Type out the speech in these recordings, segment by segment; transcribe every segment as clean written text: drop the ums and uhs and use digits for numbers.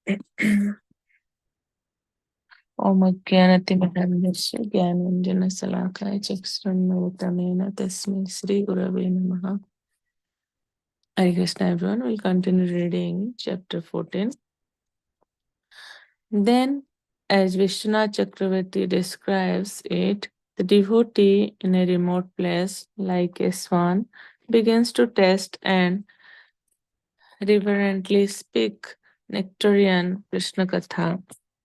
ओम अज्ञानतिमिरन्धस्य ज्ञानाञ्जनशलाकाय चक्षुरुन्मिलितमेन तस्मै श्रीगुरवे नमः. Hare Krishna everyone. We'll continue reading chapter 14. Then, as Vishwanath Chakravarti describes it, the devotee in a remote place like a swan begins to taste and reverently speak nectarian Krishna Katha.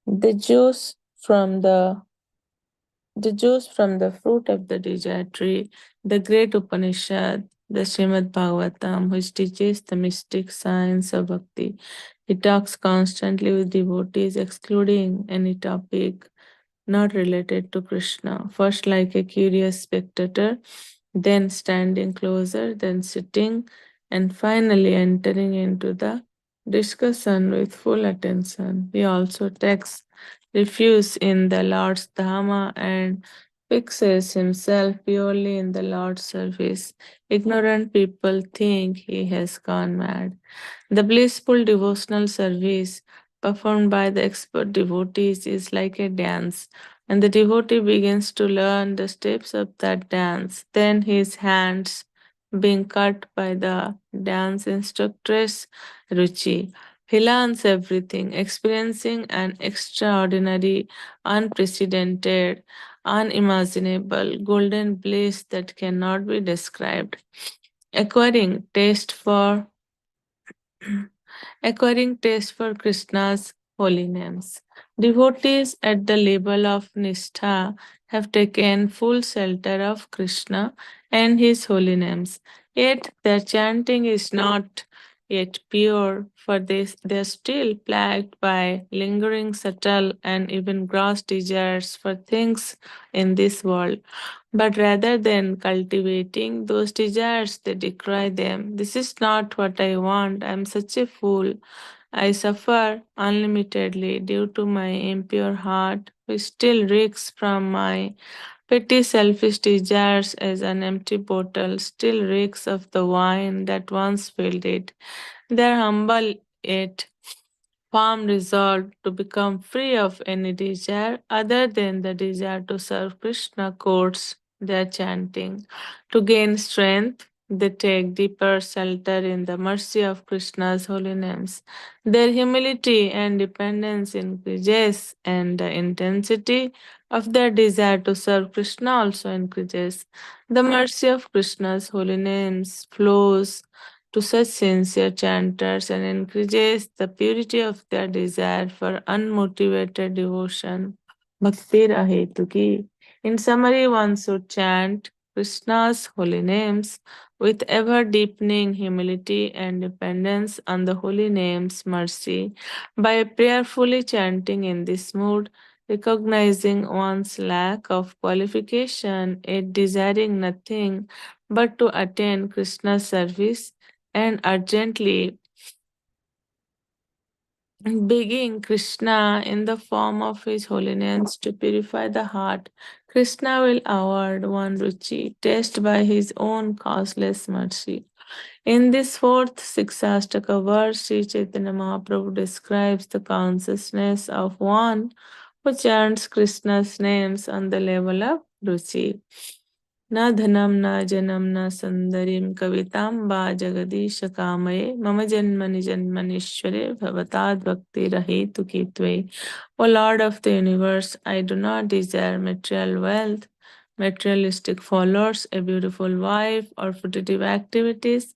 The juice from the fruit of the desire tree, the great Upanishad, the Srimad Bhagavatam, which teaches the mystic science of bhakti. He talks constantly with devotees, excluding any topic not related to Krishna. First, like a curious spectator, then standing closer, then sitting, and finally entering into the discussion with full attention. He also takes refuge in the Lord's Dhamma and fixes himself purely in the Lord's service. Ignorant people think he has gone mad. The blissful devotional service performed by the expert devotees is like a dance, and the devotee begins to learn the steps of that dance. Then his hands being cut by the dance instructress Ruchi. He learns everything, experiencing an extraordinary, unprecedented, unimaginable golden bliss that cannot be described. Acquiring taste for acquiring taste for Krishna's holy names. Devotees at the level of Nishtha have taken full shelter of Krishna and his holy names. Yet their chanting is not yet pure, for they are still plagued by lingering subtle and even gross desires for things in this world. But rather than cultivating those desires, they decry them. This is not what I want. I am such a fool. I suffer unlimitedly due to my impure heart, which still reeks from my petty selfish desires as an empty bottle still reeks of the wine that once filled it. They are humble yet firm resolve to become free of any desire other than the desire to serve Krishna courts their chanting. To gain strength, they take deeper shelter in the mercy of Krishna's holy names. Their humility and dependence increases, and the intensity of their desire to serve Krishna also increases. The mercy of Krishna's holy names flows to such sincere chanters and increases the purity of their desire for unmotivated devotion. Bhakti Rahetuki. In summary, one should chant Krishna's holy names with ever deepening humility and dependence on the holy name's mercy. By prayerfully chanting in this mood, recognizing one's lack of qualification, yet desiring nothing but to attain Krishna's service, and urgently begging Krishna in the form of His holiness to purify the heart, Krishna will award one Ruchi, taste by His own causeless mercy. In this fourth Siksastaka verse, Sri Chaitanya Mahaprabhu describes the consciousness of one who chants Krishna's names on the level of Ruchi. न धनं न जनं न सन्दरीं कवितां वा जगदीश कामये मम जन्मनि जन्मनीश्वरे भवताद्भक्तिरहेतुकी त्वयि. O Lord of the universe, I do not desire material wealth, materialistic followers, a beautiful wife, or fruitive activities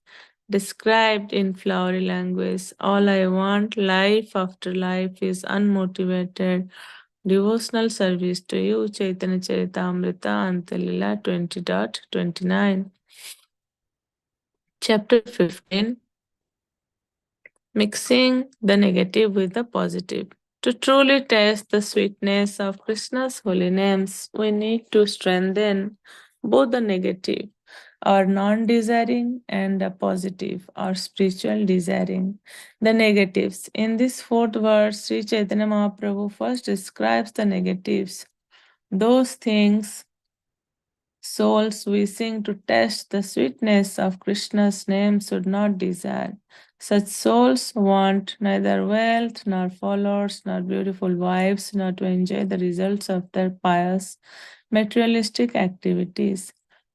described in flowery language. All I want, life after life, is unmotivated devotional service to you. Chaitanya Charitamrita Antalila 20.29. Chapter 15. Mixing the negative with the positive. To truly taste the sweetness of Krishna's holy names, we need to strengthen both the negative or non-desiring and the positive or spiritual desiring. The negatives. In this fourth verse, Sri Chaitanya Mahaprabhu first describes the negatives, those things souls wishing to taste the sweetness of Krishna's name should not desire. Such souls want neither wealth, nor followers, nor beautiful wives, nor to enjoy the results of their pious materialistic activities.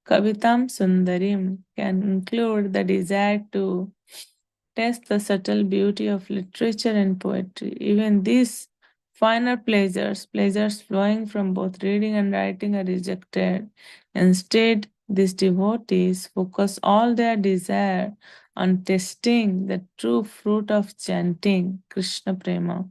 Kavitam Sundarim can include the desire to test the subtle beauty of literature and poetry. Even these finer pleasures, pleasures flowing from both reading and writing, are rejected. Instead, these devotees focus all their desire on testing the true fruit of chanting Krishna Prema.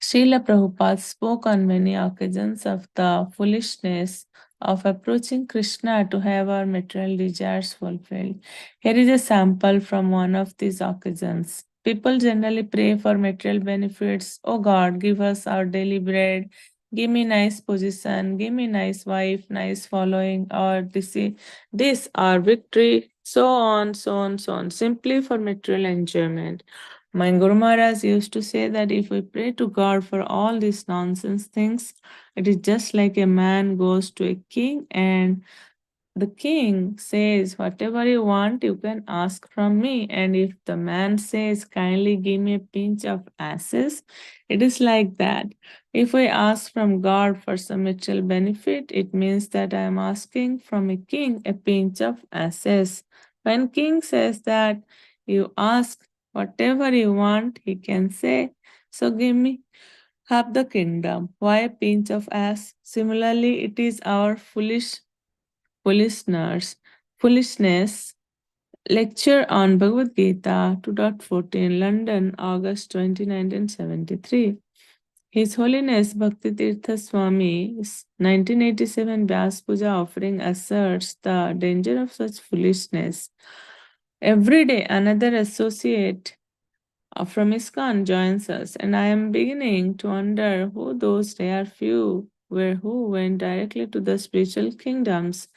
Srila Prabhupada spoke on many occasions of the foolishness of approaching Krishna to have our material desires fulfilled. Here is a sample from one of these occasions. People generally pray for material benefits. Oh God, give us our daily bread. Give me nice position. Give me nice wife, nice following, or this our victory. So on, so on, so on. Simply for material enjoyment. My Guru Maharaj used to say that if we pray to God for all these nonsense things, it is just like a man goes to a king and the king says, whatever you want, you can ask from me. And if the man says, kindly give me a pinch of ashes, it is like that. If I ask from God for some material benefit, it means that I am asking from a king a pinch of ashes. When king says that you ask whatever you want, he can say, so give me half the kingdom. Why a pinch of ash? Similarly, it is our foolishness, foolishness lecture on Bhagavad Gita 2.14, London, August 20, 1973. His Holiness Bhakti Tirtha Swami's 1987 Vyas Puja offering asserts the danger of such foolishness. Every day, another associate from ISKCON joins us, and I am beginning to wonder who those rare few were who went directly to the spiritual kingdoms.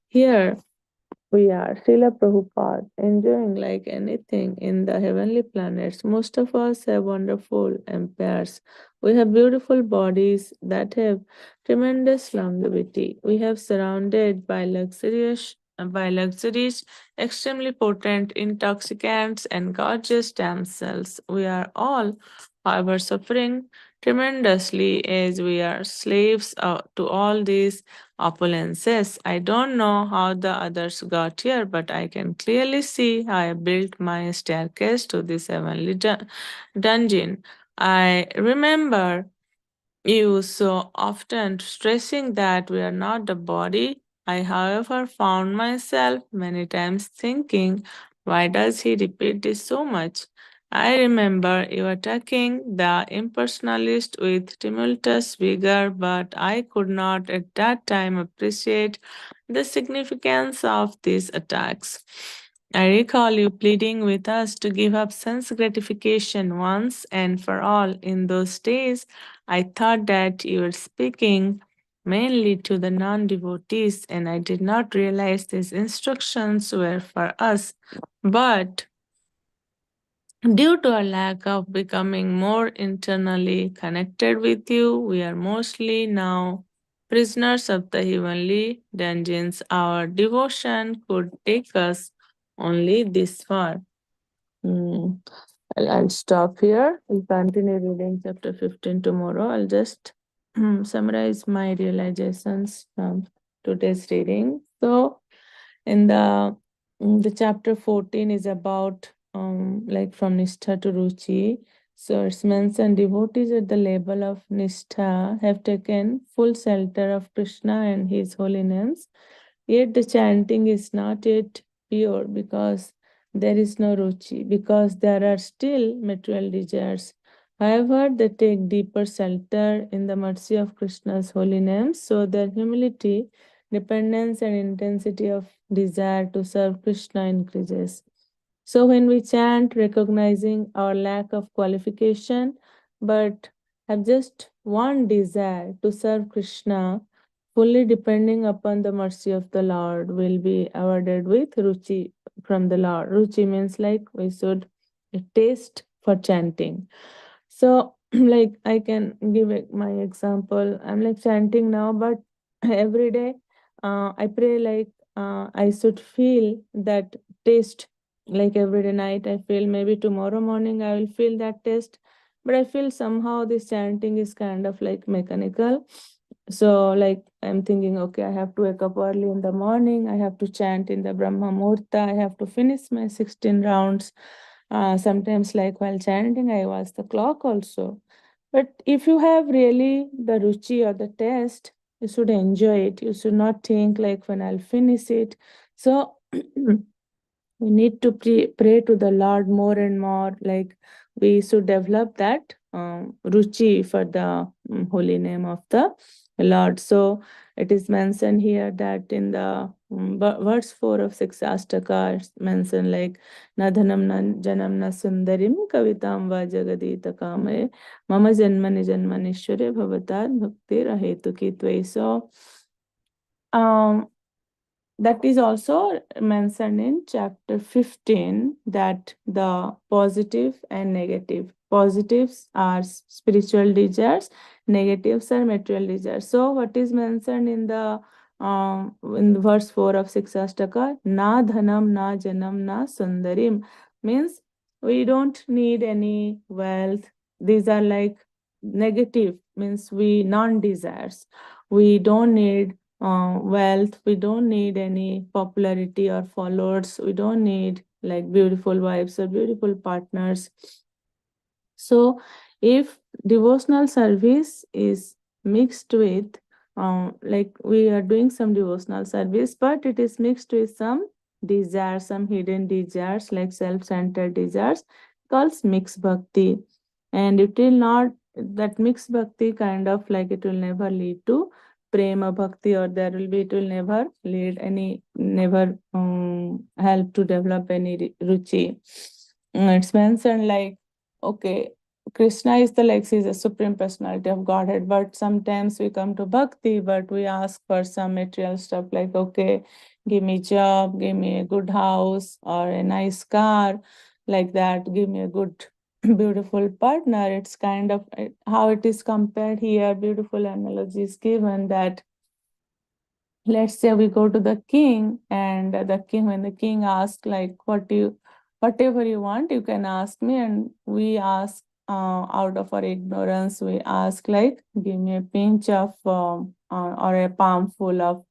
Here, we are, Srila Prabhupada, enjoying like anything in the heavenly planets. Most of us have wonderful empires. We have beautiful bodies that have tremendous longevity. We have surrounded by luxuries, extremely potent intoxicants, and gorgeous damsels. We are all, however, suffering tremendously as we are slaves to all these opulences. I don't know how the others got here, but I can clearly see how I built my staircase to this heavenly dungeon. I remember you so often stressing that we are not the body. I, however, found myself many times thinking, why does he repeat this so much? I remember you attacking the impersonalist with tumultuous vigor, but I could not at that time appreciate the significance of these attacks. I recall you pleading with us to give up sense gratification once and for all. In those days, I thought that you were speaking mainly to the non devotees, and I did not realize these instructions were for us. But due to our lack of becoming more internally connected with you, we are mostly now prisoners of the heavenly dungeons. Our devotion could take us only this far. Hmm. I'll stop here. We'll continue reading chapter 15 tomorrow. I'll just summarize my realizations from today's reading. So, in the chapter 14 is about like from Nishtha to Ruchi. So it's mentioned devotees at the level of Nishtha have taken full shelter of Krishna and his holy names. Yet the chanting is not yet pure because there is no Ruchi, because there are still material desires. However, they take deeper shelter in the mercy of Krishna's holy names, so their humility, dependence, and intensity of desire to serve Krishna increases. So, when we chant, recognizing our lack of qualification, but have just one desire to serve Krishna, fully depending upon the mercy of the Lord, will be awarded with Ruchi from the Lord. Ruchi means like we should taste for chanting. So, like I can give my example. I'm like chanting now, but every day I pray like I should feel that taste. Like every day night, I feel maybe tomorrow morning I will feel that taste, but I feel somehow this chanting is kind of like mechanical. So, like, I'm thinking, okay, I have to wake up early in the morning. I have to chant in the Brahma Muhurta. I have to finish my 16 rounds. Sometimes, like while chanting, I watch the clock also. But if you have really the ruchi or the taste, you should enjoy it. You should not think like when I'll finish it. So we need to pray to the Lord more and more. Like we should develop that ruchi for the holy name of the Lord. So it is mentioned here that in the verse 4 of 6 Astaka, it's mentioned like Nadhanam na janam na sundarim kavitam va jagadita kame mama janmani janmanishware bhavatat bhakti rahetu ki. So um that is also mentioned in chapter 15, that the positive and negative. Positives are spiritual desires, negatives are material desires. So, what is mentioned in the verse 4 of Siksastaka? Na dhanam, na janam, na sundarim, means we don't need any wealth. These are like negative, means we non desires. We don't need wealth. We don't need any popularity or followers. We don't need like beautiful wives or beautiful partners. So, if devotional service is mixed with, like we are doing some devotional service, but it is mixed with some desires, some hidden desires, like self centered desires, calls mixed bhakti. And it will not, that mixed bhakti kind of like it will never lead to prema bhakti, or there will be, it will never lead any, never help to develop any ruchi. It's mentioned like, okay, Krishna is the like he's a supreme personality of Godhead, but sometimes we come to bhakti, but we ask for some material stuff like, okay, give me job, give me a good house or a nice car, like that, give me a good, beautiful partner. It's kind of how it is compared here. Beautiful analogy is given that let's say we go to the king, and the king, when the king asks like whatever you want you can ask me, and we ask out of our ignorance, we ask like give me a pinch of or a palm full of,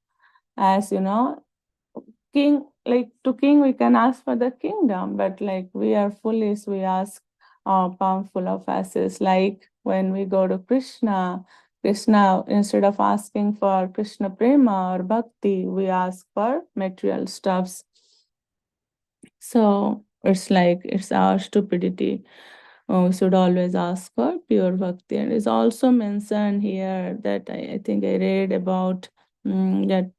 as you know, king, like to king we can ask for the kingdom, but like we are foolish, we ask a palm full of ashes. Like when we go to Krishna, instead of asking for Krishna prema or bhakti, we ask for material stuffs. So it's like it's our stupidity. We should always ask for pure bhakti. And it's also mentioned here that I think I read about that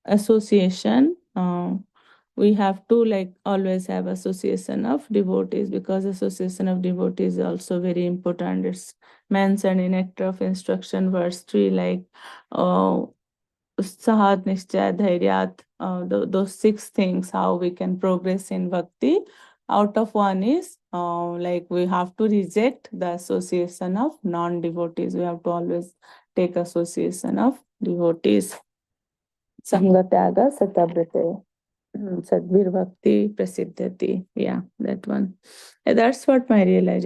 association. We have to like always have association of devotees, because association of devotees is also very important. It's mentioned in Nectar of Instruction, verse 3, like uh, Sahat Nishchay Dhairyat, those six things, how we can progress in bhakti. Out of one is like we have to reject the association of non devotees. We have to always take association of devotees. Sangatyaga Satabrate. Sadhvir Bhakti Prasiddhati. Yeah, that one. That's what my realization.